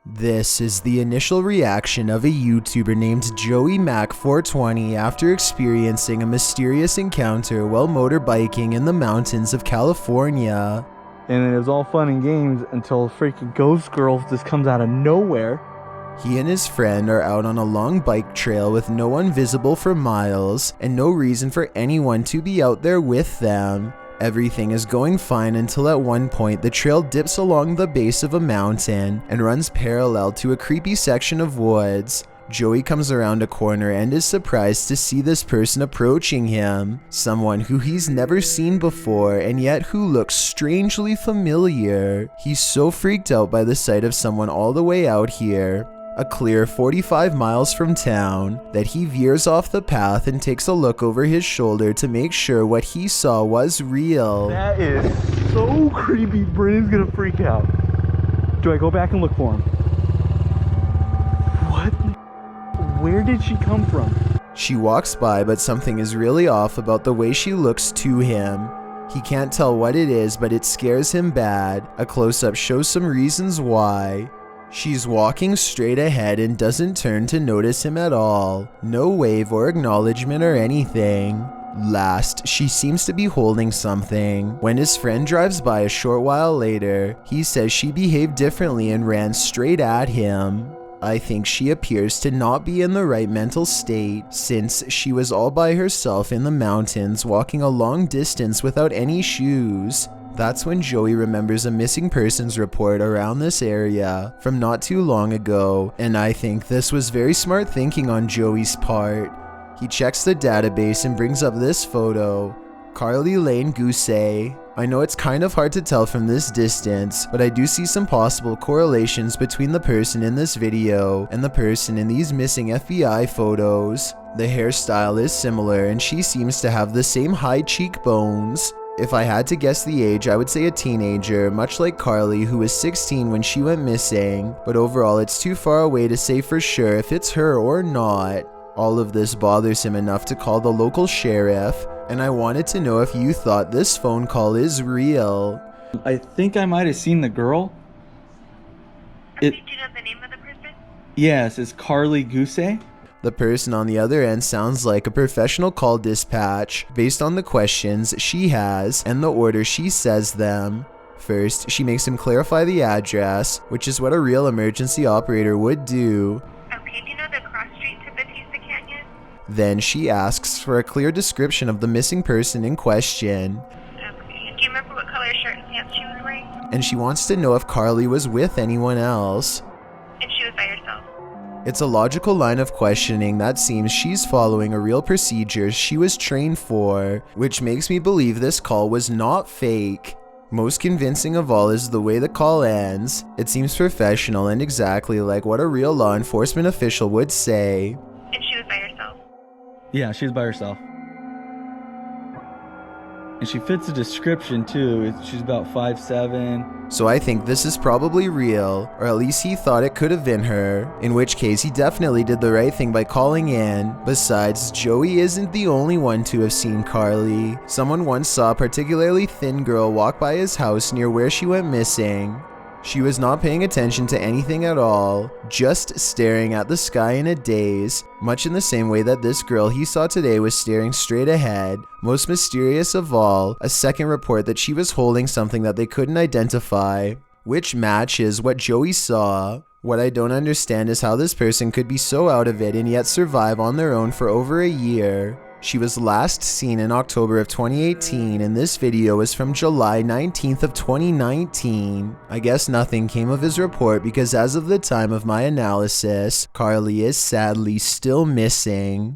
This is the initial reaction of a YouTuber named JoeyMac420 after experiencing a mysterious encounter while motorbiking in the mountains of California. And it was all fun and games until a freaking ghost girl just comes out of nowhere. He and his friend are out on a long bike trail with no one visible for miles and no reason for anyone to be out there with them. Everything is going fine until at one point the trail dips along the base of a mountain and runs parallel to a creepy section of woods. Joey comes around a corner and is surprised to see this person approaching him, someone who he's never seen before and yet who looks strangely familiar. He's so freaked out by the sight of someone all the way out here, a clear 45 miles from town, that he veers off the path and takes a look over his shoulder to make sure what he saw was real. That is so creepy. Brennan's gonna freak out. Do I go back and look for him? What? Where did she come from? She walks by, but something is really off about the way she looks to him. He can't tell what it is, but it scares him bad. A close-up shows some reasons why. She's walking straight ahead and doesn't turn to notice him at all. No wave or acknowledgement or anything. Last, she seems to be holding something. When his friend drives by a short while later, he says she behaved differently and ran straight at him. I think she appears to not be in the right mental state, since she was all by herself in the mountains walking a long distance without any shoes. That's when Joey remembers a missing persons report around this area from not too long ago, and I think this was very smart thinking on Joey's part. He checks the database and brings up this photo. Carly Lane Gousset. I know it's kind of hard to tell from this distance, but I do see some possible correlations between the person in this video and the person in these missing FBI photos. The hairstyle is similar and she seems to have the same high cheekbones. If I had to guess the age, I would say a teenager, much like Carly, who was 16 when she went missing, but overall it's too far away to say for sure if it's her or not. All of this bothers him enough to call the local sheriff, and I wanted to know if you thought this phone call is real. I think I might have seen the girl. Do you know the name of the person? Yes, it's Carly Gousset. The person on the other end sounds like a professional call dispatch based on the questions she has and the order she says them. First, she makes him clarify the address, which is what a real emergency operator would do. Okay, do you know the cross street to Batista Canyon? Then she asks for a clear description of the missing person in question. Okay, do you remember what color shirt and pants she was wearing? And she wants to know if Carly was with anyone else. And she was by herself. It's a logical line of questioning that seems she's following a real procedure she was trained for, which makes me believe this call was not fake. Most convincing of all is the way the call ends. It seems professional and exactly like what a real law enforcement official would say. And she was by herself. Yeah, she was by herself. And she fits the description too. She's about 5'7". So I think this is probably real, or at least he thought it could have been her, in which case he definitely did the right thing by calling in. Besides, Joey isn't the only one to have seen Carly. Someone once saw a particularly thin girl walk by his house near where she went missing. She was not paying attention to anything at all, just staring at the sky in a daze, much in the same way that this girl he saw today was staring straight ahead. Most mysterious of all, a second report that she was holding something that they couldn't identify, which matches what Joey saw. What I don't understand is how this person could be so out of it and yet survive on their own for over a year. She was last seen in October of 2018 and this video is from July 19th of 2019. I guess nothing came of his report because as of the time of my analysis, Carly is sadly still missing.